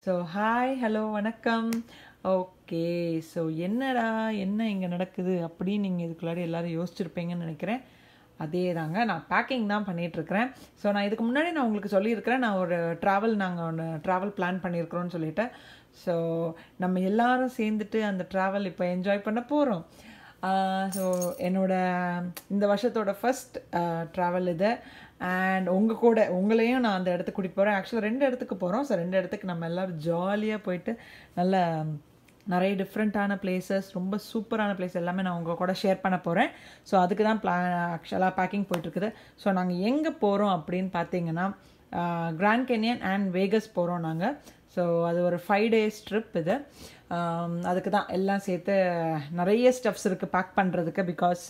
So hi hello வணக்கம். Okay, so என்னடா என்ன இங்கே நடக்குது அப்படின்னு நீங்கள் இதுக்குள்ளாடி எல்லோரும் யோசிச்சுருப்பீங்கன்னு நினைக்கிறேன். அதே தாங்க, நான் பேக்கிங் தான் பண்ணிகிட்ருக்கிறேன். ஸோ நான் இதுக்கு முன்னாடி நான் உங்களுக்கு சொல்லியிருக்கிறேன், நான் ஒரு நாங்கள் ஒன்று ட்ராவல் பிளான் பண்ணியிருக்கிறோன்னு சொல்லிவிட்டேன். ஸோ நம்ம எல்லாரும் சேர்ந்துட்டு அந்த ட்ராவல் இப்போ என்ஜாய் பண்ண போகிறோம். ஸோ இந்த வருஷத்தோட ஃபஸ்ட் ட்ராவல் இது. அண்ட் உங்களையும் நான் அந்த இடத்துக்கு கூட்டிகிட்டு போகிறேன். ஆக்சுவலாக 2 இடத்துக்கு போகிறோம். ஸோ 2 இடத்துக்கு நம்ம எல்லோரும் ஜாலியாக போயிட்டு நல்ல நிறைய டிஃப்ரெண்ட்டான பிளேசஸ், ரொம்ப சூப்பரான பிளேஸ் எல்லாமே நான் உங்கள் கூட ஷேர் பண்ண போகிறேன். ஸோ அதுக்கு தான் ஆக்சுவலாக பேக்கிங் போயிட்டுருக்குது. ஸோ நாங்கள் எங்கே போகிறோம் அப்படின்னு பார்த்தீங்கன்னா, கிராண்ட் கேனியன் அண்ட் வேகஸ் போகிறோம் நாங்கள். ஸோ அது ஒரு 5 days ட்ரிப் இது. அதுக்கு தான் எல்லாம் சேர்த்து நிறைய ஸ்டெப்ஸ் இருக்குது பேக் பண்ணுறதுக்கு. பிகாஸ்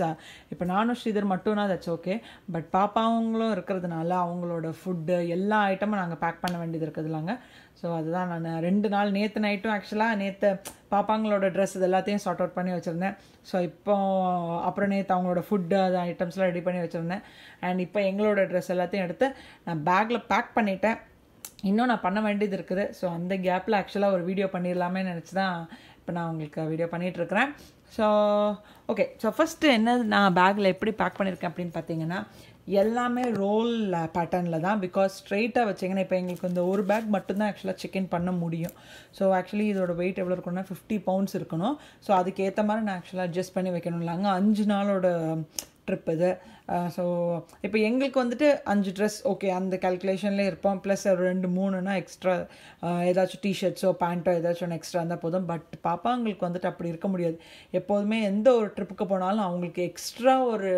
இப்போ நானும் ஸ்ரீதர் மட்டும்னா தட்ஸ் ஓகே, பட் பாப்பாவங்களும் இருக்கிறதுனால அவங்களோட ஃபுட்டு எல்லா ஐட்டமும் நாங்கள் பேக் பண்ண வேண்டியது இருக்குதுலாங்க. ஸோ அதுதான் நான் 2 நாள் நேற்று நைட்டும் ஆக்சுவலாக பாப்பாங்களோட ட்ரெஸ் இது எல்லாத்தையும் சார்ட் அவுட் பண்ணி வச்சுருந்தேன். ஸோ அப்புறம் நேற்று அவங்களோட ஃபுட்டு அது ஐட்டம்ஸ்லாம் ரெடி பண்ணி வச்சுருந்தேன். அண்ட் இப்போ எங்களோட ட்ரெஸ் எல்லாத்தையும் எடுத்து நான் பேக்கில் பேக் பண்ணிட்டேன். இன்னும் நான் பண்ண வேண்டியது இருக்குது. ஸோ அந்த கேப்பில் ஆக்சுவலாக ஒரு வீடியோ பண்ணிடலாமே நினச்சி தான் இப்போ நான் உங்களுக்கு வீடியோ பண்ணிகிட்ருக்கிறேன். ஸோ ஓகே, ஸோ ஃபஸ்ட்டு என்ன நான் பேக்கில் எப்படி பேக் பண்ணியிருக்கேன் அப்படின்னு பார்த்தீங்கன்னா, எல்லாமே ரோல் பேட்டர்னில் தான். பிகாஸ் ஸ்ட்ரெயிட்டாக வச்சிங்கன்னா இப்போ எங்களுக்கு இந்த ஒரு பேக் மட்டும்தான் ஆக்சுவலாக செக்இன் பண்ண முடியும். ஸோ ஆக்சுவலி இதோட வெயிட் எவ்வளோ இருக்கணும்னா 50 pounds இருக்கணும். ஸோ அதுக்கேற்ற மாதிரி நான் ஆக்சுவலாக அட்ஜஸ்ட் பண்ணி வைக்கணும் இல்லைங்க. 5 நாளோட ட்ரிப் இது. ஸோ இப்போ எங்களுக்கு 5 ட்ரெஸ் ஓகே, அந்த கேல்குலேஷன்லேயே இருப்போம். ப்ளஸ் ஒரு 2-3னா எக்ஸ்ட்ரா ஏதாச்சும் டிஷர்ட்ஸோ பேண்ட்டோ ஏதாச்சும் ஒன்று எக்ஸ்ட்ரா இருந்தால் போதும். பட் பாப்பாங்களுக்கு அப்படி இருக்க முடியாது. எப்போதுமே எந்த ஒரு ட்ரிப்புக்கு போனாலும் அவங்களுக்கு எக்ஸ்ட்ரா ஒரு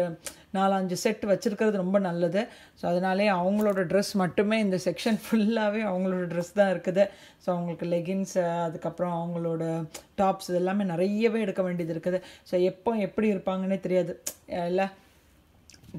4-5 செட் வச்சுருக்கிறது ரொம்ப நல்லது. ஸோ அதனாலே அவங்களோட ட்ரெஸ் மட்டுமே இந்த செக்ஷன் ஃபுல்லாகவே அவங்களோட ட்ரெஸ் தான் இருக்குது. ஸோ அவங்களுக்கு லெகின்ஸு, அதுக்கப்புறம் அவங்களோட டாப்ஸ் இதெல்லாமே நிறையவே எடுக்க வேண்டியது இருக்குது. ஸோ எப்படி இருப்பாங்கன்னே தெரியாது இல்லை.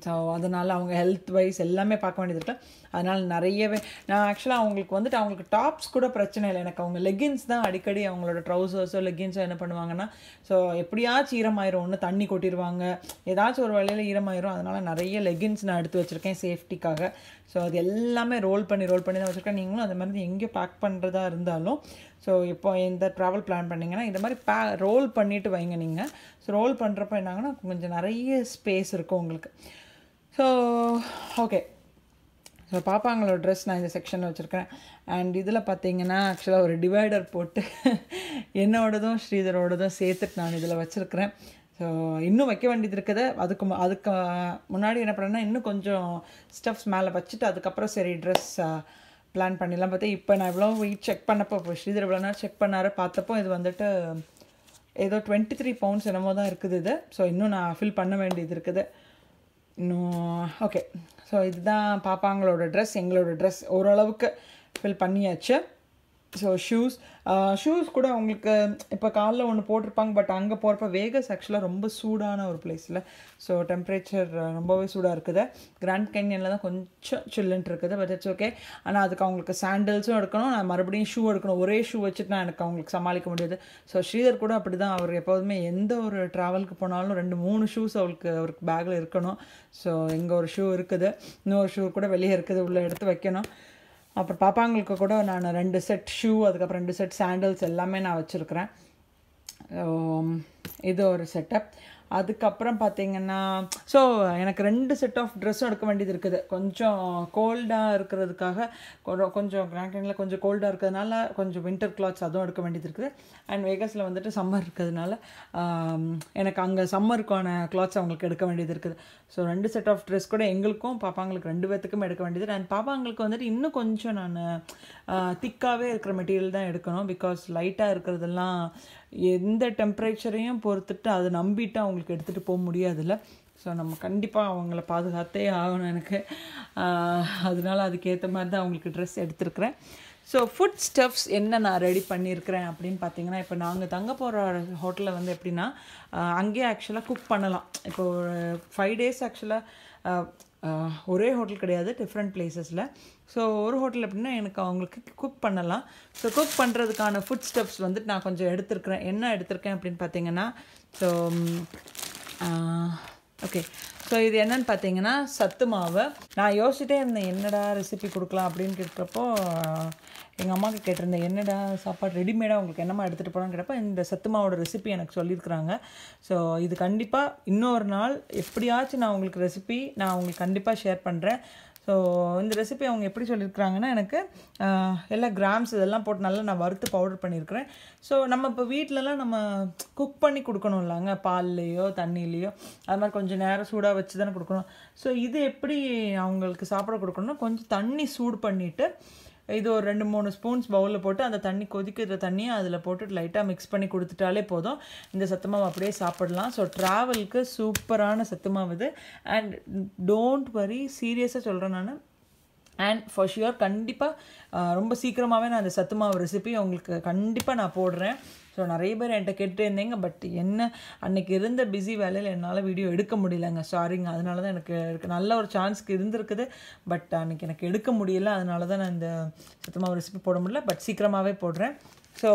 ஸோ அதனால் அவங்க ஹெல்த் வைஸ் எல்லாமே பார்க்க வேண்டியது இருக்குல்ல. அதனால் நிறையவே நான் ஆக்சுவலாக அவங்களுக்கு டாப்ஸ் கூட பிரச்சனை இல்லை. எனக்கு அவங்க லெகின்ஸ் தான் அடிக்கடி அவங்களோட ட்ரௌசர்ஸோ லெகின்ஸோ என்ன பண்ணுவாங்கன்னா, ஸோ எப்படியாச்சும் ஈரமாயிரும், ஒன்று தண்ணி கொட்டிடுவாங்க, ஏதாச்சும் ஒரு வழியில் ஈரமாயிரும். அதனால் நிறைய லெகின்ஸ் நான் எடுத்து வச்சுருக்கேன் சேஃப்டிக்காக. ஸோ அது எல்லாமே ரோல் பண்ணி தான் வச்சுருக்கேன். நீங்களும் அது மாதிரி எங்கே பேக் பண்ணுறதா இருந்தாலும், ஸோ இப்போ எந்த ட்ராவல் பிளான் பண்ணிங்கன்னா இந்த மாதிரி ரோல் பண்ணிவிட்டு வைங்க நீங்கள். ஸோ ரோல் பண்ணுறப்ப என்னாங்கன்னா கொஞ்சம் நிறைய ஸ்பேஸ் இருக்கும் உங்களுக்கு. ஸோ ஓகே, ஸோ பாப்பாங்களோட ட்ரெஸ் நான் இந்த செக்ஷனில் வச்சுருக்கேன். அண்ட் இதில் பார்த்தீங்கன்னா ஆக்சுவலாக ஒரு டிவைடர் போட்டு என்னோடதும் ஸ்ரீதரோடதும் சேர்த்துட்டு நான் இதில் வச்சுருக்கிறேன். ஸோ இன்னும் வைக்க வேண்டியது இருக்குது. அதுக்கு முன்னாடி என்ன பண்ணேன்னா, இன்னும் கொஞ்சம் ஸ்டஃப்ஸ் மேலே வச்சுட்டு அதுக்கப்புறம் சரி ட்ரெஸ் பிளான் பண்ணிடலாம் பார்த்தா. இப்போ நான் இவ்வளோ வெயிட் செக் பண்ணப்போ, இப்போ ஸ்ரீதர் இவ்வளோ நேரம் செக் பண்ணாரு பார்த்தப்போ இது ஏதோ 23 pounds என்னமோ தான் இருக்குது இது. ஸோ இன்னும் நான் ஃபில் பண்ண வேண்டியது இருக்குது இன்னும். ஓகே, ஸோ இதுதான் பாப்பாங்களோட ட்ரெஸ். எங்களோட ட்ரெஸ் ஓரளவுக்கு ஃபில் பண்ணியாச்சு. ஸோ ஷூஸ் கூட அவங்களுக்கு இப்போ காலைல ஒன்று போட்டிருப்பாங்க. பட் அங்கே போகிறப்ப வேகஸ் ஆக்சுவலாக ரொம்ப சூடான ஒரு பிளேஸில். ஸோ டெம்பரேச்சர் ரொம்பவே சூடாக இருக்குது. கிராண்ட் கேனியனில் தான் கொஞ்சம் சில்லுன்ட்டு இருக்குது. But it's okay. ஆனால் அதுக்கு அவங்களுக்கு சாண்டல்ஸும் எடுக்கணும், நான் மறுபடியும் ஷூ எடுக்கணும். ஒரே ஷூ வச்சுட்டு நான் அவங்களுக்கு சமாளிக்க முடியாது. ஸோ ஸ்ரீதர் கூட அப்படி தான். அவர் எப்போதுமே எந்த ஒரு ட்ராவலுக்கு போனாலும் 2-3 ஷூஸ் அவருக்கு பேக்கில் இருக்கணும். ஸோ இங்கே ஒரு ஷூ இருக்குது, இன்னொரு ஷூ கூட வெளியே இருக்குது, உள்ளே எடுத்து வைக்கணும். அப்புறம் பாப்பாங்களுக்கு கூட நான் 2 செட் ஷூ, அதுக்கப்புறம் 2 செட் சாண்டல்ஸ் எல்லாமே நான் வச்சுருக்கிறேன். இது ஒரு செட்டப். அதுக்கப்புறம் பார்த்திங்கன்னா, ஸோ எனக்கு 2 செட் ஆஃப் ட்ரெஸ்ஸும் எடுக்க வேண்டியது இருக்குது. கொஞ்சம் கோல்டாக இருக்கிறதுக்காக, கொஞ்சம் கிராண்ட் கொஞ்சம் கோல்டாக இருக்கிறதுனால கொஞ்சம் வின்டர் கிளாத்ஸ் அதுவும் எடுக்க வேண்டியது இருக்குது. அண்ட் வேகஸில் சம்மர் இருக்கிறதுனால எனக்கு அங்கே சம்மருக்கான கிளாத்ஸ் அவங்களுக்கு எடுக்க வேண்டியது இருக்குது. ஸோ 2 செட் ஆஃப் ட்ரெஸ் கூட எங்களுக்கும் பாப்பாங்களுக்கு 2 பேர்த்துக்கும் எடுக்க வேண்டியது. அண்ட் பாப்பாங்களுக்கு இன்னும் கொஞ்சம் நான் திக்காகவே இருக்கிற மெட்டீரியல் தான் எடுக்கணும். பிகாஸ் லைட்டாக இருக்கிறதெல்லாம் எந்த டெம்பரேச்சரையும் பொறுத்துட்டு அதை நம்பிட்டு அவங்களுக்கு எடுத்துகிட்டு போக முடியாதுல்ல. ஸோ நம்ம கண்டிப்பாக அவங்கள பாதுகாத்தே ஆகணும் எனக்கு. அதனால அதுக்கேற்ற மாதிரி தான் அவங்களுக்கு ட்ரெஸ் எடுத்துருக்கிறேன். ஸோ ஃபுட் ஸ்டஃப்ஸ் என்ன நான் ரெடி பண்ணியிருக்கிறேன் அப்படின்னு பார்த்தீங்கன்னா, இப்போ நாங்கள் தங்க போகிற ஹோட்டலில் எப்படின்னா அங்கேயே ஆக்சுவலாக குக் பண்ணலாம். இப்போ ஒரு 5 days ஆக்சுவலாக ஒரே ஹோட்டல் கிடையாது, டிஃப்ரெண்ட் பிளேசஸில். ஸோ ஒரு ஹோட்டல் எப்படின்னா அவங்களுக்கு குக் பண்ணலாம். ஸோ குக் பண்ணுறதுக்கான ஃபுட் ஸ்டெப்ஸ் நான் கொஞ்சம் எடுத்துருக்கிறேன். என்ன எடுத்திருக்கேன் அப்படின்னு பார்த்தீங்கன்னா, ஸோ ஓகே, ஸோ இது என்னன்னு பார்த்தீங்கன்னா சத்து மாவு. நான் யோசிச்சுட்டே இருந்தேன் என்னடா ரெசிபி கொடுக்கலாம் அப்படின்னு கேட்குறப்போ எங்கள் அம்மாவுக்கு கேட்டிருந்தேன் என்னடா சாப்பாடு ரெடிமேடாக உங்களுக்கு என்னம்மா எடுத்துகிட்டு போகலான்னு கேட்டப்போ இந்த சத்து மாவோட ரெசிபி எனக்கு சொல்லியிருக்கிறாங்க. ஸோ இது கண்டிப்பாக இன்னொரு நாள் எப்படியாச்சும் நான் உங்களுக்கு ரெசிபி நான் உங்களுக்கு கண்டிப்பாக ஷேர் பண்ணுறேன். ஸோ இந்த ரெசிபி அவங்க எப்படி சொல்லியிருக்கிறாங்கன்னா எனக்கு எல்லா கிராம்ஸ் இதெல்லாம் போட்டு நல்லா நான் வறுத்து பவுடர் பண்ணியிருக்கிறேன். ஸோ நம்ம இப்போ வீட்டிலலாம் நம்ம குக் பண்ணி கொடுக்கணும் இல்லைங்க, பால்லையோ தண்ணியிலையோ அது மாதிரி கொஞ்சம் நேரம் சூடாக வச்சு தானே கொடுக்கணும். ஸோ இது எப்படி அவங்களுக்கு சாப்பிட கொடுக்கணும்னா கொஞ்சம் தண்ணி சூடு பண்ணிவிட்டு இது ஒரு 2-3 ஸ்பூன்ஸ் பவுலில் போட்டு அந்த தண்ணி கொதிக்கிற தண்ணியை அதில் போட்டு லைட்டாக மிக்ஸ் பண்ணி கொடுத்துட்டாலே போதும். இந்த சத்து மாவு அப்படியே சாப்பிடலாம். ஸோ ட்ராவலுக்கு சூப்பரான சத்து மாவு இது. அண்ட் டோன்ட் வரி, சீரியஸாக சொல்கிறேன் நான். அண்ட் ஃபார் ஷுர் கண்டிப்பாக ரொம்ப சீக்கிரமாகவே நான் அந்த சத்து மாவு ரெசிபி உங்களுக்கு கண்டிப்பாக நான் போடுறேன். ஸோ நிறைய பேர் என்கிட்ட கேட்டுகிட்டே இருந்தீங்க. பட் என்ன அன்றைக்கி இருந்த பிஸி வேலையில் என்னால் வீடியோ எடுக்க முடியலைங்க, சாரிங்க. அதனால தான் எனக்கு நல்ல ஒரு சான்ஸ்க்கு இருந்திருக்குது. பட் அன்றைக்கி எனக்கு எடுக்க முடியல. அதனால தான் நான் இந்த சத்து மாவு ரெசிபி போட முடியல. பட் சீக்கிரமாகவே போடுறேன். ஸோ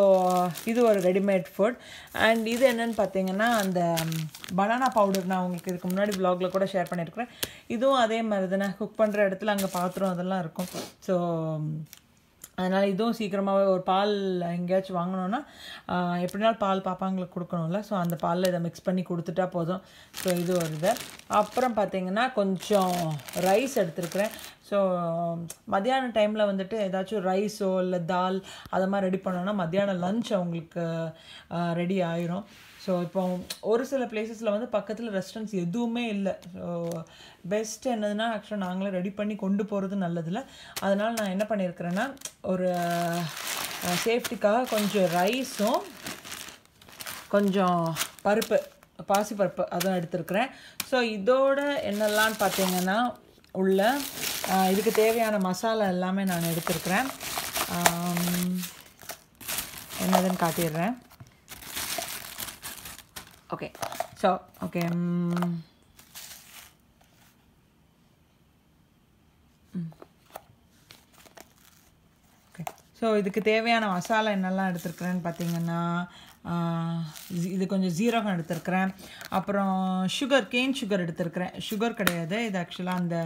இது ஒரு ரெடிமேட் ஃபுட். அண்ட் இது என்னென்னு பார்த்தீங்கன்னா அந்த பனானா பவுடர் நான் உங்களுக்கு இதுக்கு முன்னாடி வ்ளாகில் கூட ஷேர் பண்ணியிருக்கிறேன். இதுவும் அதே மாதிரி தானே, குக் பண்ணுற இடத்துல அங்கே பாத்திரம் அதெல்லாம் இருக்கும். ஸோ அதனால் இதுவும் சீக்கிரமாகவே ஒரு பால் எங்கேயாச்சும் வாங்கினோன்னா எப்படினாலும் பால் பாப்பாங்களுக்கு கொடுக்கணும்ல. ஸோ அந்த பாலில் இதை மிக்ஸ் பண்ணி கொடுத்துட்டா போதும். ஸோ இது ஒரு இது. அப்புறம் பார்த்திங்கன்னா கொஞ்சம் ரைஸ் எடுத்துருக்கிறேன். ஸோ மத்தியான டைமில் வந்துட்டு ஏதாச்சும் ரைஸோ இல்லை தால் அதை மாதிரி ரெடி பண்ணோன்னா மத்தியானம் லன்ச் அவங்களுக்கு ரெடி ஆயிரும். ஸோ இப்போ ஒரு சில பிளேசஸில் வந்து பக்கத்தில் ரெஸ்டாரண்ட்ஸ் எதுவுமே இல்லை. ஸோ பெஸ்ட் என்னதுன்னா ஆக்சுவலாக நாங்களே ரெடி பண்ணி கொண்டு போகிறது நல்லதில்லை. அதனால் நான் என்ன பண்ணியிருக்கிறேன்னா ஒரு சேஃப்டிக்காக கொஞ்சம் ரைஸும் கொஞ்சம் பருப்பு, பாசிப்பருப்பு அதுவும் எடுத்துருக்கிறேன். ஸோ இதோட என்னெல்லாம்னு பார்த்தீங்கன்னா உள்ள இதுக்கு தேவையான மசாலா எல்லாமே நான் எடுத்துருக்கிறேன். என்னதுன்னு காட்டிடுறேன். Okay, so okay okay so இதுக்கு தேவையான மசாலா என்னெல்லாம் எடுத்துருக்குறேன்னு பார்த்தீங்கன்னா இது கொஞ்சம் ஜீரகம் எடுத்துருக்கிறேன். அப்புறம் சுகர், கேன் சுகர் எடுத்துருக்கிறேன். சுகர் கிடையாது இது, ஆக்சுவலாக அந்த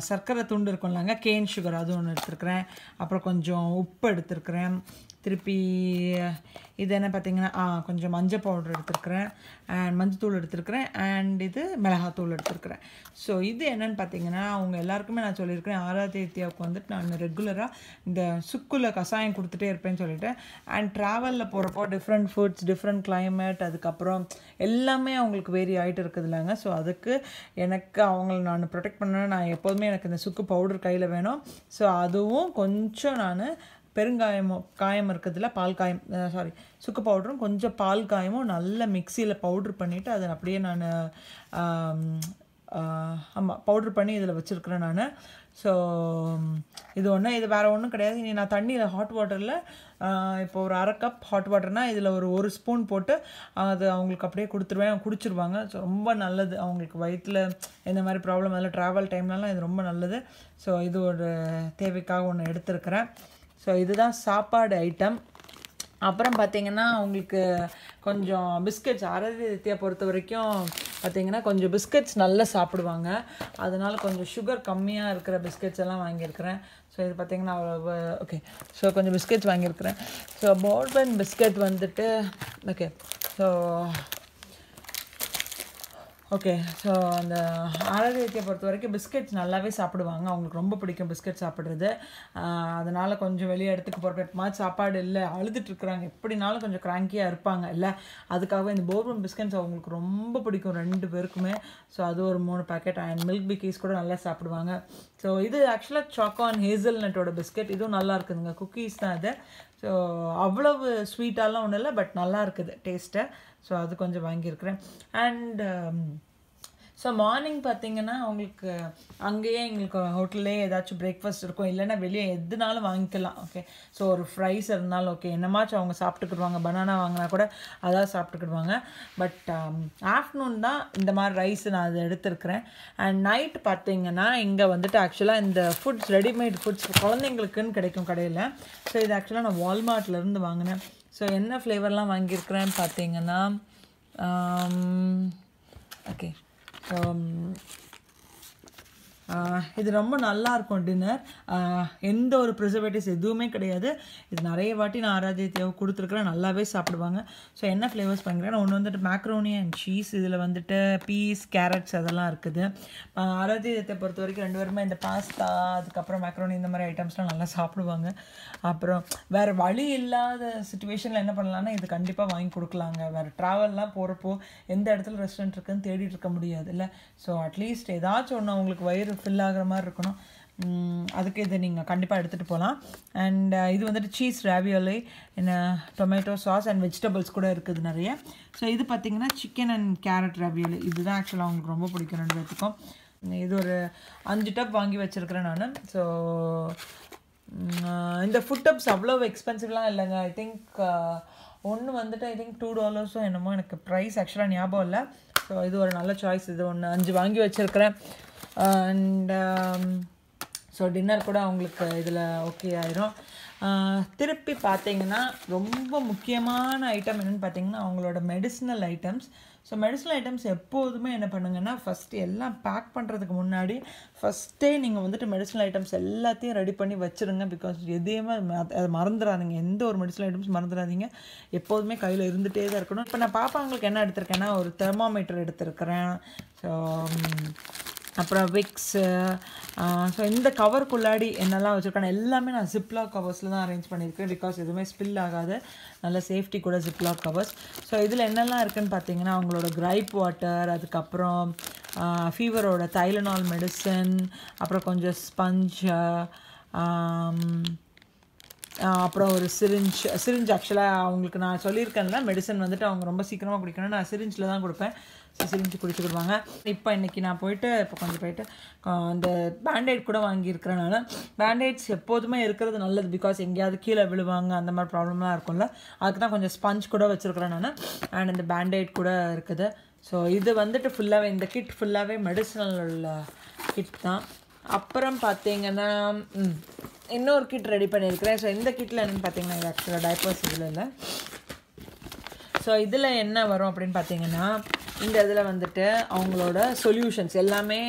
சர்க்கரை துண்டு இருக்கும்லங்க, கேன் சுகர், அது ஒன்று எடுத்துருக்கிறேன். அப்புறம் கொஞ்சம் உப்பு எடுத்துருக்கிறேன். திருப்பி இது என்ன பார்த்தீங்கன்னா கொஞ்சம் மஞ்சள் பவுடர் எடுத்துருக்கிறேன், அண்ட் மஞ்சத்தூள் எடுத்துருக்கிறேன், அண்ட் இது மிளகாத்தூள் எடுத்துருக்கிறேன். ஸோ இது என்னென்னு பார்த்தீங்கன்னா அவங்க எல்லாருக்குமே நான் சொல்லியிருக்கிறேன், ஆராத்தியாவுக்கு வந்துட்டு நான் ரெகுலராக இந்த சுக்குல கஷாயம் கொடுத்துட்டே இருப்பேன்னு சொல்லிட்டேன். அண்ட் ட்ராவலில் போகிறப்போ டிஃப்ரெண்ட் ஃபுட்ஸ், டிஃப்ரெண்ட் கிளைமேட், அதுக்கப்புறம் எல்லாமே அவங்களுக்கு வேரி ஆகிட்டு இருக்குது இல்லைங்க. ஸோ அதுக்கு எனக்கு அவங்கள நான் ப்ரொடெக்ட் பண்ணேன். நான் எப்போதுமே எனக்கு இந்த சுக்கு பவுடர் கையில் வேணும். ஸோ அதுவும் கொஞ்சம் நான் காயம் இருக்கிறதுல பால் காயம், சாரி சுக்கு பவுடரும் கொஞ்சம் பால் காயமும் நல்ல மிக்சியில் பவுட்ரு பண்ணிவிட்டு அதை அப்படியே நான் ஆமாம் பவுட்ரு பண்ணி இதில் வச்சுருக்கிறேன் நான். ஸோ இது ஒன்று, இது வேறு ஒன்றும் கிடையாது. இனி நான் தண்ணியில் ஹாட் வாட்டரில் இப்போ ஒரு 1/2 கப் ஹாட் வாட்டர்னால் இதில் ஒரு ஸ்பூன் போட்டு அது அவங்களுக்கு அப்படியே கொடுத்துருவேன், குடிச்சிருவாங்க. ஸோ ரொம்ப நல்லது அவங்களுக்கு வயிற்றில் இந்த மாதிரி ப்ராப்ளம் அதில் ட்ராவல் டைம்லலாம் இது ரொம்ப நல்லது. ஸோ இது ஒரு தேவைக்காக ஒன்று எடுத்துருக்கிறேன். ஸோ இதுதான் சாப்பாடு ஐட்டம். அப்புறம் பார்த்திங்கன்னா அவங்களுக்கு கொஞ்சம் பிஸ்கெட்ஸ், ஆராத்தியா பொறுத்த வரைக்கும் பார்த்திங்கன்னா கொஞ்சம் பிஸ்கெட்ஸ் நல்லா சாப்பிடுவாங்க. அதனால் கொஞ்சம் சுகர் கம்மியாக இருக்கிற பிஸ்கெட்ஸ் எல்லாம் வாங்கியிருக்கிறேன். ஸோ இது பார்த்திங்கன்னா ஓகே, ஸோ கொஞ்சம் பிஸ்கெட்ஸ் வாங்கியிருக்கிறேன். ஸோ போர்பன் பிஸ்கெட் வந்துட்டு ஓகே. ஸோ அந்த ஆராத்தியை பொறுத்த வரைக்கும் பிஸ்கெட்ஸ் நல்லாவே சாப்பிடுவாங்க. அவங்களுக்கு ரொம்ப பிடிக்கும் பிஸ்கெட் சாப்பிட்றது. அதனால் கொஞ்சம் வெளியே இடத்துக்கு போகிறப்ப மாதிரி சாப்பாடு இல்லை அழுதுட்டுருக்குறாங்க, எப்படினாலும் கொஞ்சம் க்ராங்கியாக இருப்பாங்க இல்லை. அதுக்காகவே இந்த போர்பன் பிஸ்கெட்ஸ் அவங்களுக்கு ரொம்ப பிடிக்கும் 2 பேருக்குமே. ஸோ அது ஒரு 3 பேக்கெட். அண்ட் மில்க் பிக்கீஸ் கூட நல்லா சாப்பிடுவாங்க. ஸோ இது ஆக்சுவலாக சாக்கோ அண்ட் ஹேசல்நட்டோட பிஸ்கெட், இதுவும் நல்லா இருக்குதுங்க. குக்கீஸ் தான் இது. ஸோ அவ்வளவு ஸ்வீட்டாலாம் ஒன்றும் இல்லை, பட் நல்லா இருக்குது டேஸ்ட்டை. ஸோ அது கொஞ்சம் வாங்கியிருக்கிறேன். அண்ட் ஸோ மார்னிங் பார்த்திங்கன்னா அவங்களுக்கு அங்கேயே எங்களுக்கு ஹோட்டல்லே ஏதாச்சும் பிரேக்ஃபாஸ்ட் இருக்கும், இல்லைன்னா வெளியே எதுனாலும் வாங்கிக்கலாம். ஓகே, ஸோ ஒரு ஃப்ரைஸ் இருந்தாலும் ஓகே, என்னமாச்சும் அவங்க சாப்பிட்டுக்கிடுவாங்க. பனானா வாங்கினா கூட அதான் சாப்பிட்டுக்கிடுவாங்க. பட் ஆஃப்டர்நூன் தான் இந்த மாதிரி ரைஸ் நான் அதை எடுத்துருக்கிறேன். அண்ட் நைட் பார்த்திங்கன்னா இங்கே வந்துட்டு ஆக்சுவலாக இந்த ஃபுட்ஸ், ரெடிமேட் ஃபுட்ஸ் குழந்தைங்களுக்குன்னு கிடைக்கும் கடையில். ஸோ இது ஆக்சுவலாக நான் வால்மார்ட்லேருந்து வாங்கினேன். ஸோ என்ன ஃப்ளேவர்லாம் வாங்கியிருக்கிறேன்னு பார்த்தீங்கன்னா ஓகே, இது ரொம்ப நல்லாயிருக்கும் டின்னர். எந்த ஒரு ப்ரிசர்வேட்டிவ்ஸ் எதுவுமே கிடையாது. இது நிறைய வாட்டி நான் ஆராத்யாவுக்கு கொடுத்துருக்குறேன், நல்லாவே சாப்பிடுவாங்க. ஸோ என்ன ஃப்ளேவர்ஸ் பண்ணுறேன், ஒன்று வந்துட்டு மேக்ரோனி அண்ட் சீஸ், இதில் வந்துட்டு பீஸ், கேரட்ஸ் அதெல்லாம் இருக்குது. ஆராத்யத்தை பொறுத்த வரைக்கும் 2 பேருமே இந்த பாஸ்தா அதுக்கப்புறம் மேக்ரோனி இந்த மாதிரி ஐட்டம்ஸ்லாம் நல்லா சாப்பிடுவாங்க. அப்புறம் வேறு வழி இல்லாத சுச்சுவேஷனில் என்ன பண்ணலான்னா இது கண்டிப்பாக வாங்கி கொடுக்கலாங்க. வேறு ட்ராவல்லாம் போகிறப்போ எந்த இடத்துல ரெஸ்டாரண்ட் இருக்குதுன்னு தேடிட்டு இருக்க முடியாது இல்லை. ஸோ அட்லீஸ்ட் ஏதாச்சும் ஒன்று உங்களுக்கு வயிறு ஃபில் ஆகிற மாதிரி இருக்கணும். அதுக்கு இதை நீங்கள் கண்டிப்பாக எடுத்துகிட்டு போகலாம். அண்ட் இது வந்துட்டு சீஸ் ராவியோலி, என்ன டொமேட்டோ சாஸ் அண்ட் வெஜிடபிள்ஸ் கூட இருக்குது நிறைய. ஸோ இது பார்த்திங்கன்னா சிக்கன் அண்ட் கேரட் ராவியோலி. இதுதான் ஆக்சுவலாக அவங்களுக்கு ரொம்ப பிடிக்கும் 2 பேர்த்துக்கும். இது ஒரு 5 டப் வாங்கி வச்சுருக்கிறேன் நான். ஸோ இந்த ஃபுட் டப்ஸ் அவ்வளோ எக்ஸ்பென்சிவ்லாம் இல்லைங்க. ஐ திங்க் ஒன்று வந்துட்டு ஐ திங்க் $2 என்னமோ, எனக்கு ப்ரைஸ் ஆக்சுவலாக ஞாபகம் இல்லை. ஸோ இது ஒரு நல்ல சாய்ஸ். இது ஒன்று 5 வாங்கி வச்சுருக்கிறேன். அண்ட் ஸோ டின்னர் கூட அவங்களுக்கு இதில் ஓகே ஆயிரும். திருப்பி பார்த்தீங்கன்னா ரொம்ப முக்கியமான ஐட்டம் என்னென்னு பார்த்தீங்கன்னா அவங்களோட medicinal items. So medicinal items எப்போதுமே என்ன பண்ணுங்கன்னா ஃபஸ்ட்டு எல்லாம் பேக் பண்ணுறதுக்கு முன்னாடி ஃபஸ்ட்டே நீங்கள் வந்துட்டு மெடிசினல் ஐட்டம்ஸ் எல்லாத்தையும் ரெடி பண்ணி வச்சுருங்க. பிகாஸ் எதையுமே அதை மறந்துடாதீங்க. எந்த ஒரு மெடிசினல் ஐட்டம்ஸ் மறந்துடாதீங்க. எப்போதுமே கையில் இருந்துகிட்டே தான் இருக்கணும். இப்போ நான் பாப்பாங்களுக்கு என்ன எடுத்திருக்கேன்னா ஒரு தெர்மாமீட்டர் எடுத்திருக்கிறேன். ஸோ அப்புறம் விக்ஸு. ஸோ இந்த கவருக்குள்ளாடி என்னெல்லாம் வச்சுருக்கேன் எல்லாமே நான் ஜிப்லாக் கவர்ஸில் தான் அரேஞ்ச் பண்ணியிருக்கேன். பிகாஸ் எதுவுமே ஸ்பில் ஆகாது, நல்ல சேஃப்டி கூட ஜிப்லாக் கவர்ஸ். ஸோ இதில் என்னெல்லாம் இருக்குதுன்னு பார்த்தீங்கன்னா அவங்களோட கிரைப் வாட்டர், அதுக்கப்புறம் ஃபீவரோட தைலனால் மெடிசன், அப்புறம் கொஞ்சம் அப்புறம் ஒரு சிரிஞ்ச் ஆக்சுவலாக அவங்களுக்கு நான் சொல்லியிருக்கேன்ல மெடிசன் வந்துட்டு அவங்க ரொம்ப சீக்கிரமாக குடிக்கணும், நான் சிரிஞ்சில் தான் கொடுப்பேன். சிரிஞ்சு குடிச்சுக்கிடுவாங்க. இப்போ இன்றைக்கி நான் கொஞ்சம் போயிட்டு அந்த பேண்டேட் கூட வாங்கியிருக்கிறேன். நான் பேண்டேட்ஸ் எப்போதுமே இருக்கிறது நல்லது. பிகாஸ் எங்கேயாவது கீழே விழுவாங்க அந்த மாதிரி ப்ராப்ளம்லாம் இருக்கும்ல, அதுக்கு தான் கொஞ்சம் ஸ்பஞ்ச் கூட வச்சுருக்கிறேன் நான். அண்ட் இந்த பேண்டேட் கூட இருக்குது. ஸோ இது வந்துட்டு ஃபுல்லாகவே இந்த கிட் ஃபுல்லாகவே மெடிசனல் கிட் தான். அப்புறம் பார்த்தீங்கன்னா இன்னொரு கிட் ரெடி பண்ணியிருக்கிறேன். ஸோ இந்த கிட்டில் என்னென்னு பார்த்தீங்கன்னா இது ஆக்சுவலாக டைப்பர்ஸ் இதில் இல்லை. ஸோ இதில் என்ன வரும் அப்படின்னு பார்த்தீங்கன்னா இந்த இதில் வந்துட்டு அவங்களோட சொல்யூஷன்ஸ் எல்லாமே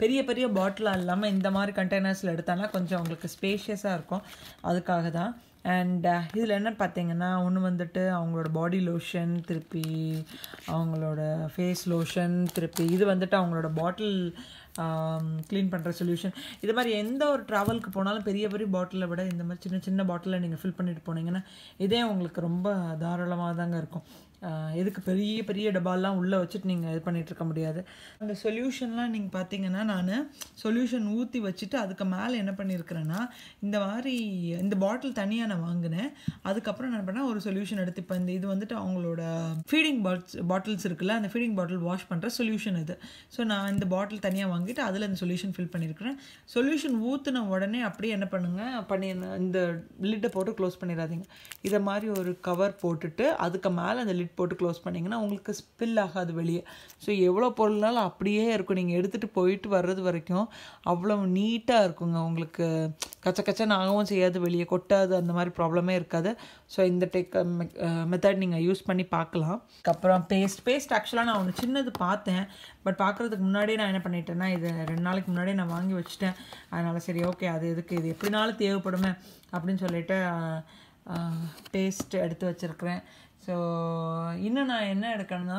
பெரிய பெரிய பாட்டிலாக இல்லாமல் இந்த மாதிரி கண்டெய்னர்ஸில் எடுத்தாங்கன்னா கொஞ்சம் அவங்களுக்கு ஸ்பேஷியஸாக இருக்கும். அதுக்காக தான். அண்ட் இதில் என்ன பார்த்தீங்கன்னா ஒன்று வந்துட்டு அவங்களோட பாடி லோஷன், திருப்பி அவங்களோட ஃபேஸ் லோஷன், திருப்பி இது வந்துட்டு அவங்களோட பாட்டில் க்ளீன் பண்ணுற சொல்யூஷன். இது மாதிரி எந்த ஒரு ட்ராவலுக்கு போனாலும் பெரிய பெரிய பாட்டிலை விட இந்த மாதிரி சின்ன சின்ன பாட்டிலில் நீங்கள் ஃபில் பண்ணிட்டு போனீங்கன்னா இதே உங்களுக்கு ரொம்ப தாராளமாக தாங்க இருக்கும். எதுக்கு பெரிய பெரிய டப்பாலாம் உள்ளே வச்சுட்டு நீங்கள் இது பண்ணிகிட்ருக்க முடியாது. அந்த சொல்யூஷன்லாம் நீங்கள் பார்த்தீங்கன்னா நான் சொல்யூஷன் ஊற்றி வச்சுட்டு அதுக்கு மேலே என்ன பண்ணியிருக்கிறேன்னா இந்த மாதிரி இந்த பாட்டில் தனியாக நான் வாங்கினேன். அதுக்கப்புறம் என்ன பண்ணால் ஒரு சொல்யூஷன் எடுத்து இப்போ இது வந்துட்டு அவங்களோட ஃபீடிங் பாட்டில்ஸ் இருக்குல்ல, அந்த ஃபீடிங் பாட்டில் வாஷ் பண்ணுற சொல்யூஷன் இது. ஸோ நான் இந்த பாட்டில் தனியாக வாங்கிட்டு அதில் இந்த சொல்யூஷன் ஃபில் பண்ணியிருக்கிறேன். சொல்யூஷன் ஊற்றின உடனே அப்படியே என்ன இந்த லிட்டை போட்டு க்ளோஸ் பண்ணிடாதீங்க. இதை மாதிரி ஒரு கவர் போட்டுட்டு அதுக்கு மேலே அந்த லிட் போட்டு க்ளோஸ் பண்ணிங்கன்னா உங்களுக்கு ஸ்பில் ஆகாது வெளியே. ஸோ எவ்வளோ பொருள்னாலும் அப்படியே இருக்கும். நீங்கள் எடுத்துகிட்டு போயிட்டு வர்றது வரைக்கும் அவ்வளோ நீட்டாக இருக்குங்க. உங்களுக்கு கச்சன்னு ஆகவும் செய்யாது, வெளியே கொட்டாது, அந்த மாதிரி ப்ராப்ளமே இருக்காது. ஸோ இந்த மெத்தட் நீங்கள் யூஸ் பண்ணி பார்க்கலாம். அப்புறம் பேஸ்ட் ஆக்சுவலாக நான் ஒன்று சின்னது பார்த்தேன். பட் பார்க்குறதுக்கு முன்னாடியே நான் என்ன பண்ணிட்டேன்னா இது 2 நாளைக்கு முன்னாடியே நான் வாங்கி வச்சுட்டேன். அதனால் சரி ஓகே அது எதுக்கு இது எப்படினாலும் தேவைப்படுமே அப்படின்னு சொல்லிட்டு பேஸ்ட் எடுத்து வச்சுருக்கிறேன். ஸோ இன்னும் நான் என்ன எடுக்கணும்னா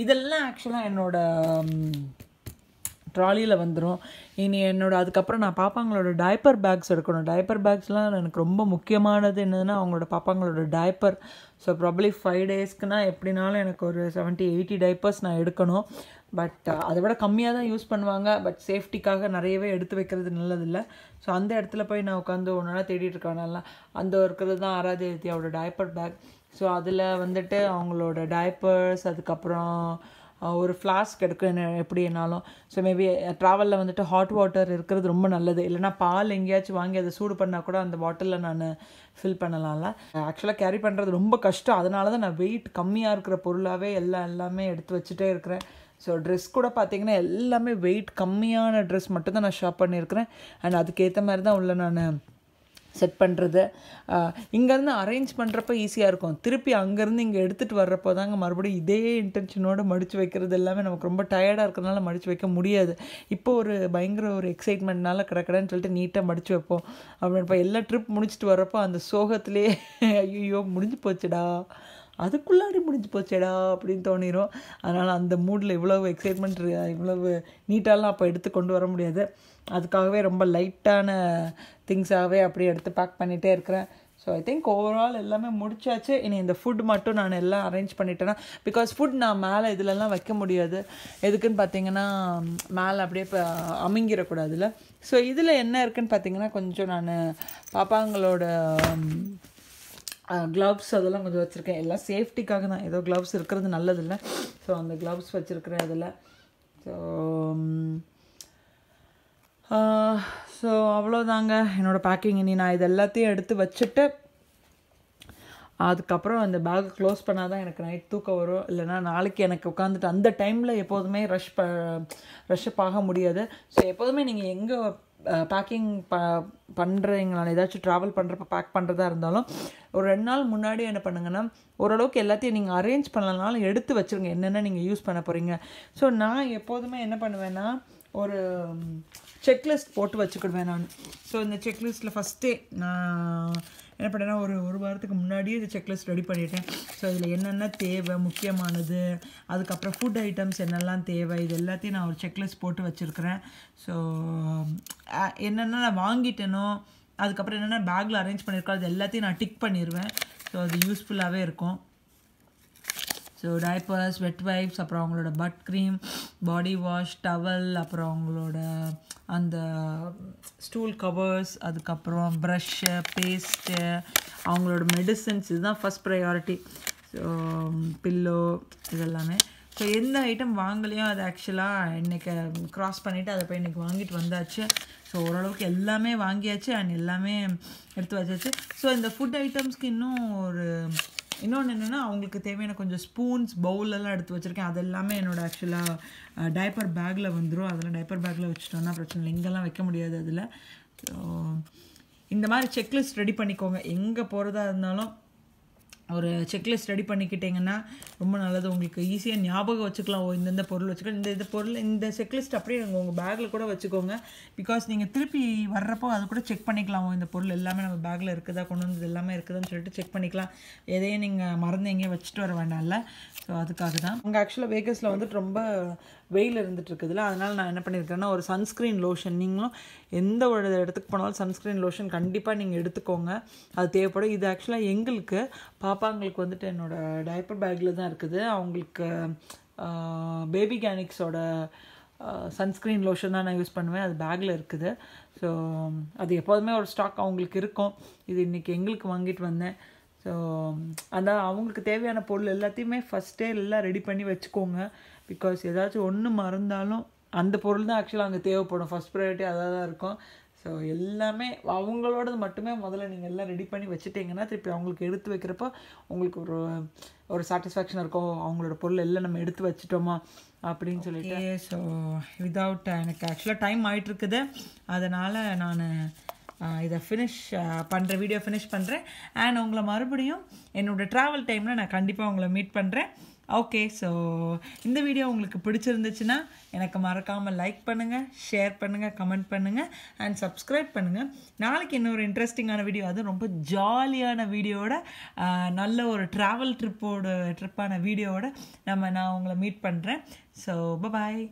இதெல்லாம் ஆக்சுவலாக என்னோடய ட்ராலியில் வந்துடும். இனி அதுக்கப்புறம் நான் பாப்பாங்களோட டைப்பர் பேக்ஸ் எடுக்கணும். டைப்பர் பேக்ஸ்லாம் எனக்கு ரொம்ப முக்கியமானது என்னதுன்னா அவங்களோட பாப்பாங்களோட டைப்பர். ஸோ ப்ராபப்ளி 5 டேஸ்க்குனா எப்படினாலும் எனக்கு ஒரு 70-80 டைப்பர்ஸ் நான் எடுக்கணும். பட் அதை விட கம்மியாக தான் யூஸ் பண்ணுவாங்க. பட் சேஃப்டிக்காக நிறையவே எடுத்து வைக்கிறது நல்லதில்லை. ஸோ அந்த இடத்துல போய் நான் உட்காந்து ஒன்றா தேடிட்டு இருக்கேன். அந்த இருக்கிறது தான் ஆராத்யாவோட டைப்பர் பேக். ஸோ அதில் வந்துட்டு அவங்களோட டைப்பர்ஸ், அதுக்கப்புறம் ஒரு ஃப்ளாஸ்க் எடுக்கணும் எப்படி என்னாலும். ஸோ மேபி ட்ராவலில் வந்துட்டு ஹாட் வாட்டர் இருக்கிறது ரொம்ப நல்லது. இல்லைனா பால் எங்கேயாச்சும் வாங்கி அதை சூடு பண்ணால் கூட அந்த பாட்டிலில் நான் ஃபில் பண்ணலாம்ல. ஆக்சுவலாக கேரி பண்ணுறது ரொம்ப கஷ்டம். அதனால தான் நான் வெயிட் கம்மியாக இருக்கிற பொருளாகவே எல்லாமே எடுத்து வச்சுட்டே இருக்கிறேன். ஸோ ட்ரெஸ் கூட பார்த்திங்கன்னா எல்லாமே வெயிட் கம்மியான ட்ரெஸ் மட்டும்தான் நான் ஷாப் பண்ணியிருக்கிறேன். அண்ட் அதுக்கேற்ற மாதிரி தான் உள்ள நான் செட் பண்ணுறது. இங்கேருந்து அரேஞ்ச் பண்ணுறப்ப ஈஸியாக இருக்கும். திருப்பி அங்கேருந்து இங்கே எடுத்துகிட்டு வர்றப்போ தாங்க மறுபடியும் இதே இன்டென்ஷனோடு மடித்து வைக்கிறது எல்லாமே நமக்கு ரொம்ப டயர்டாக இருக்கிறதுனால மடித்து வைக்க முடியாது. இப்போ ஒரு பயங்கர ஒரு எக்ஸைட்மெண்ட்னால கிடக்கடன்னு சொல்லிட்டு நீட்டாக மடித்து வைப்போம். அப்படின்ப்போ எல்லா ட்ரிப் முடிச்சுட்டு வர்றப்போ அந்த சோகத்திலே ஐயோ முடிஞ்சு போச்சுடா, அதுக்குள்ளாடி முடிஞ்சு போச்சேடா அப்படின்னு தோணிடும். அதனால் அந்த மூடில் இவ்வளவு எக்ஸைட்மெண்ட் இவ்வளவு நீட்டாலாம் அப்போ எடுத்து கொண்டு வர முடியாது. அதுக்காகவே ரொம்ப லைட்டான திங்ஸாகவே அப்படியே எடுத்து பேக் பண்ணிகிட்டே இருக்கிறேன். ஸோ ஐ திங்க் ஓவரால் எல்லாமே முடிச்சாச்சு. இனி இந்த ஃபுட் மட்டும் நான் எல்லாம் அரேஞ்ச் பண்ணிட்டேன்னா, பிகாஸ் ஃபுட் நான் மேலே இதிலெல்லாம் வைக்க முடியாது. எதுக்குன்னு பார்த்தீங்கன்னா மேலே அப்படியே இப்போ அமுங்கிடக்கூடாதுல்ல. ஸோ இதில் என்ன இருக்குதுன்னு பார்த்தீங்கன்னா, கொஞ்சம் நான் பாப்பாங்களோட க்ளவ்ஸ் அதெல்லாம் கொஞ்சம் வச்சுருக்கேன். எல்லாம் சேஃப்டிக்காக தான், ஏதோ க்ளவ்ஸ் இருக்கிறது நல்லதில்லை. ஸோ அந்த க்ளவ்ஸ் வச்சுருக்கிறேன் அதில். ஸோ அவ்வளோதாங்க என்னோடய பேக்கிங். இனி நான் இது எல்லாத்தையும் எடுத்து வச்சுட்டு அதுக்கப்புறம் அந்த பேக்கை க்ளோஸ் பண்ணால் தான் எனக்கு நைட் தூக்கம் வரும். இல்லைனா நாளைக்கு எனக்கு உட்காந்துட்டு அந்த டைமில் எப்போதுமே ரஷ்அப் ஆக முடியாது. ஸோ எப்போதுமே நீங்கள் எங்கே பேக்கிங் பண்ணுறீங்களா, ஏதாச்சும் ட்ராவல் பண்ணுறப்ப பேக் பண்ணுறதா இருந்தாலும் ஒரு 2 நாள் முன்னாடி என்ன பண்ணுங்கன்னா, ஓரளவுக்கு எல்லாத்தையும் நீங்கள் அரேஞ்ச் பண்ணலனாலும் எடுத்து வச்சுருங்க என்னென்ன நீங்கள் யூஸ் பண்ண போகிறீங்க. ஸோ நான் எப்போதுமே என்ன பண்ணுவேன்னா, ஒரு செக்லிஸ்ட் போட்டு வச்சுக்கிடுவேன் நான். ஸோ இந்த செக்லிஸ்ட்டில் ஃபஸ்ட்டே நான் என்ன பண்ணேன்னா, ஒரு வாரத்துக்கு முன்னாடியே இந்த செக்லிஸ்ட் ரெடி பண்ணிட்டேன். ஸோ இதில் என்னென்ன தேவை முக்கியமானது, அதுக்கப்புறம் ஃபுட் ஐட்டம்ஸ் என்னெல்லாம் தேவை, இது எல்லாத்தையும் நான் ஒரு செக்லிஸ்ட் போட்டு வச்சுருக்கிறேன். ஸோ என்னென்ன நான் வாங்கிட்டேனோ, அதுக்கப்புறம் என்னென்ன பேக்கில் அரேஞ்ச் பண்ணியிருக்கோம் அது எல்லாத்தையும் நான் டிக் பண்ணிடுவேன். ஸோ அது யூஸ்ஃபுல்லாகவே இருக்கும். ஸோ டைப்பர்ஸ், வெட் வைப்ஸ், அப்புறம் அவங்களோட but cream, body wash, towel, அப்புறம் அவங்களோட அந்த ஸ்டூல் கவர்ஸ், அதுக்கப்புறம் ப்ரஷ்ஷு, பேஸ்ட்டு, அவங்களோட மெடிசன்ஸ், இதுதான் ஃபஸ்ட் ப்ரையாரிட்டி. ஸோ பில்லோ இதெல்லாமே. ஸோ எந்த ஐட்டம் வாங்கலையோ அது ஆக்சுவலாக இன்றைக்கி க்ராஸ் பண்ணிவிட்டு அதை போய் இன்றைக்கி வாங்கிட்டு வந்தாச்சு. ஸோ ஓரளவுக்கு எல்லாமே வாங்கியாச்சு அண்ட் எல்லாமே எடுத்து வச்சாச்சு. ஸோ இந்த ஃபுட் ஐட்டம்ஸ்க்கு இன்னொன்று என்னென்னா, அவங்களுக்கு தேவையான கொஞ்சம் ஸ்பூன்ஸ், பவுலெல்லாம் எடுத்து வச்சுருக்கேன். அது எல்லாமே என்னோடய ஆக்சுவலாக டைப்பர் பேக்கில் வந்துடும். அதெல்லாம் டைப்பர் பேக்கில் வச்சுட்டோன்னா பிரச்சனை இல்லை, இங்கெல்லாம் வைக்க முடியாது அதில். ஸோ இந்த மாதிரி செக்லிஸ்ட் ரெடி பண்ணிக்கோங்க. எங்கே போகிறதா இருந்தாலும் ஒரு செக்லிஸ்ட் ரெடி பண்ணிக்கிட்டிங்கன்னா ரொம்ப நல்லது. உங்களுக்கு ஈஸியாக ஞாபகம் வச்சுக்கலாம். இந்தந்த பொருள் வச்சுக்கலாம், இந்த செக்லிஸ்ட் அப்படியே உங்கள் பேக்கில் கூட வச்சுக்கோங்க. பிகாஸ் நீங்கள் திருப்பி வர்றப்போ அது கூட செக் பண்ணிக்கலாம். இந்த பொருள் எல்லாமே நம்ம பேக்கில் இருக்குதா, கொண்டு வந்தது எல்லாமே இருக்குதுன்னு சொல்லிட்டு செக் பண்ணிக்கலாம். எதையும் நீங்கள் மறந்து எங்கேயும் வச்சுட்டு வர வேண்டாம்ல. ஸோ அதுக்காக தான். அங்கே ஆக்சுவலாக வேகஸில் வந்துட்டு ரொம்ப வெயில் இருந்துகிட்ருக்குதுல்ல, அதனால் நான் என்ன பண்ணியிருக்கேன்னா, ஒரு சன்ஸ்க்ரீன் லோஷன், நீங்களும் எந்த ஒரு இடத்துக்கு போனாலும் சன்ஸ்க்ரீன் லோஷன் கண்டிப்பாக நீங்கள் எடுத்துக்கோங்க, அது தேவைப்படும். இது ஆக்சுவலாக எங்களுக்கு பாப்பாங்களுக்கு வந்துட்டு என்னோடய டைப்பர் பேக்கில் தான் இருக்குது. அவங்களுக்கு பேபி கேனிக்ஸோட சன்ஸ்க்ரீன் லோஷன் தான் நான் யூஸ் பண்ணுவேன், அது பேக்கில் இருக்குது. ஸோ அது எப்போதுமே ஒரு ஸ்டாக் அவங்களுக்கு இருக்கும். இது இன்றைக்கி எங்களுக்கு வாங்கிட்டு வந்தேன். ஸோ அதான் அவங்களுக்கு தேவையான பொருள் எல்லாத்தையுமே ஃபஸ்ட்டே எல்லாம் ரெடி பண்ணி வச்சுக்கோங்க. பிகாஸ் ஏதாச்சும் ஒன்று மறந்தாலும் அந்த பொருள் தான் ஆக்சுவலாக அங்கே தேவைப்படும். ஃபஸ்ட் ப்ரையாரிட்டி அதாக தான் இருக்கும். ஸோ எல்லாமே அவங்களோடது மட்டுமே முதல்ல நீங்கள் எல்லாம் ரெடி பண்ணி வச்சுட்டிங்கன்னா திருப்பி அவங்களுக்கு எடுத்து வைக்கிறப்போ உங்களுக்கு ஒரு சாட்டிஸ்ஃபேக்ஷன் இருக்கும். அவங்களோட பொருள் எல்லாம் நம்ம எடுத்து வச்சுட்டோமா அப்படின்னு சொல்லிட்டு. ஸோ விதவுட் எனக்கு ஆக்சுவலாக டைம் ஆகிட்டுருக்குது, அதனால் நான் இதை வீடியோ ஃபினிஷ் பண்ணுறேன். அண்ட் உங்களை மறுபடியும் என்னோடய ட்ராவல் டைமில் நான் கண்டிப்பாக உங்களை மீட் பண்ணுறேன். ஓகே, ஸோ இந்த வீடியோ உங்களுக்கு பிடிச்சிருந்துச்சுன்னா எனக்கு மறக்காமல் லைக் பண்ணுங்கள், ஷேர் பண்ணுங்கள், கமெண்ட் பண்ணுங்கள் அண்ட் சப்ஸ்கிரைப் பண்ணுங்கள். நாளைக்கு இன்னொரு இன்ட்ரெஸ்டிங்கான வீடியோ, அதுவும் ரொம்ப ஜாலியான வீடியோவோட, நல்ல ஒரு ட்ராவல் ட்ரிப்பான வீடியோவோட நான் உங்களை மீட் பண்ணுறேன். So bye.